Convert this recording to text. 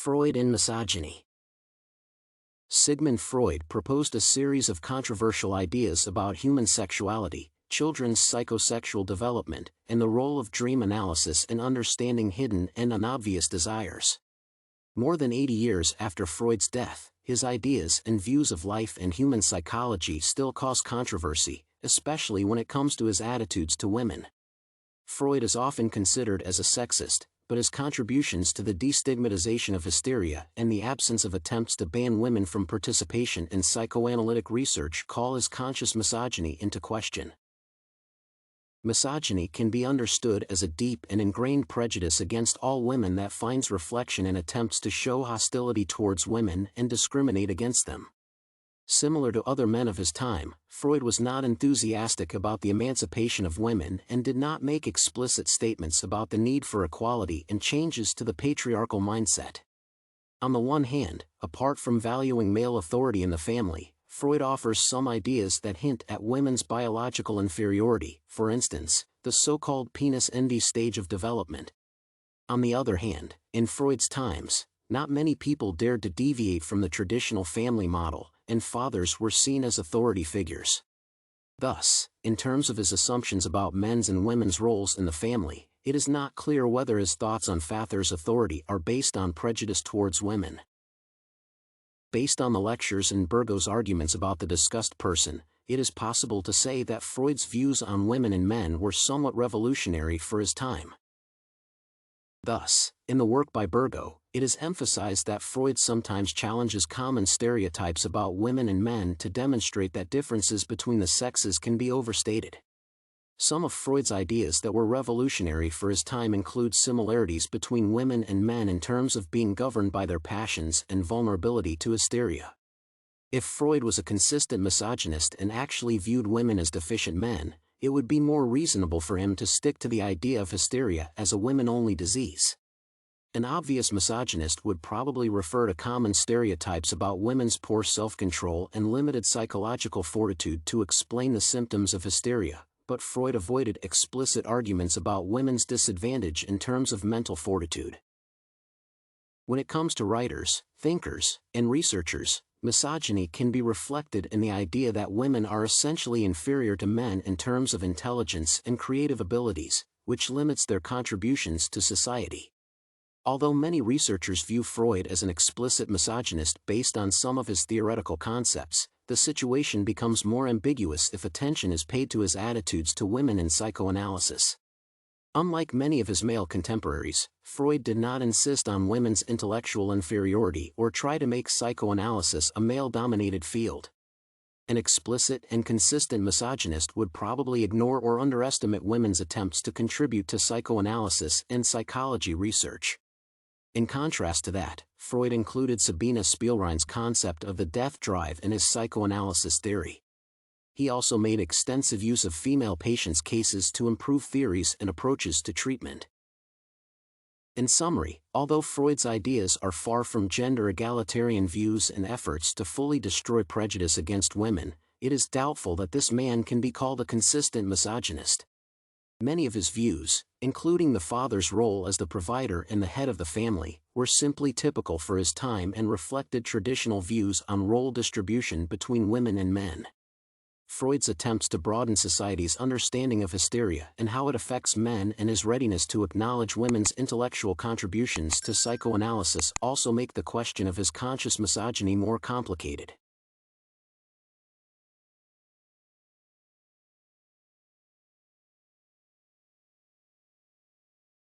Freud and misogyny. Sigmund Freud proposed a series of controversial ideas about human sexuality, children's psychosexual development, and the role of dream analysis in understanding hidden and unobvious desires. More than 80 years after Freud's death, his ideas and views of life and human psychology still cause controversy, especially when it comes to his attitudes to women. Freud is often considered as a sexist, but his contributions to the destigmatization of hysteria and the absence of attempts to ban women from participation in psychoanalytic research call his conscious misogyny into question. Misogyny can be understood as a deep and ingrained prejudice against all women that finds reflection in attempts to show hostility towards women and discriminate against them. Similar to other men of his time, Freud was not enthusiastic about the emancipation of women and did not make explicit statements about the need for equality and changes to the patriarchal mindset. On the one hand, apart from valuing male authority in the family, Freud offers some ideas that hint at women's biological inferiority, for instance, the so-called penis envy stage of development. On the other hand, in Freud's times, not many people dared to deviate from the traditional family model, and fathers were seen as authority figures. Thus, in terms of his assumptions about men's and women's roles in the family, it is not clear whether his thoughts on father's authority are based on prejudice towards women. Based on the lectures and Bergo's arguments about the discussed person, it is possible to say that Freud's views on women and men were somewhat revolutionary for his time. Thus, in the work by Bergo, it is emphasized that Freud sometimes challenges common stereotypes about women and men to demonstrate that differences between the sexes can be overstated. Some of Freud's ideas that were revolutionary for his time include similarities between women and men in terms of being governed by their passions and vulnerability to hysteria. If Freud was a consistent misogynist and actually viewed women as deficient men, it would be more reasonable for him to stick to the idea of hysteria as a women-only disease. An obvious misogynist would probably refer to common stereotypes about women's poor self-control and limited psychological fortitude to explain the symptoms of hysteria, but Freud avoided explicit arguments about women's disadvantage in terms of mental fortitude. When it comes to writers, thinkers, and researchers, misogyny can be reflected in the idea that women are essentially inferior to men in terms of intelligence and creative abilities, which limits their contributions to society. Although many researchers view Freud as an explicit misogynist based on some of his theoretical concepts, the situation becomes more ambiguous if attention is paid to his attitudes to women in psychoanalysis. Unlike many of his male contemporaries, Freud did not insist on women's intellectual inferiority or try to make psychoanalysis a male-dominated field. An explicit and consistent misogynist would probably ignore or underestimate women's attempts to contribute to psychoanalysis and psychology research. In contrast to that, Freud included Sabina Spielrein's concept of the death drive in his psychoanalysis theory. He also made extensive use of female patients' cases to improve theories and approaches to treatment. In summary, although Freud's ideas are far from gender egalitarian views and efforts to fully destroy prejudice against women, it is doubtful that this man can be called a consistent misogynist. Many of his views, including the father's role as the provider and the head of the family, were simply typical for his time and reflected traditional views on role distribution between women and men. Freud's attempts to broaden society's understanding of hysteria and how it affects men and his readiness to acknowledge women's intellectual contributions to psychoanalysis also make the question of his conscious misogyny more complicated.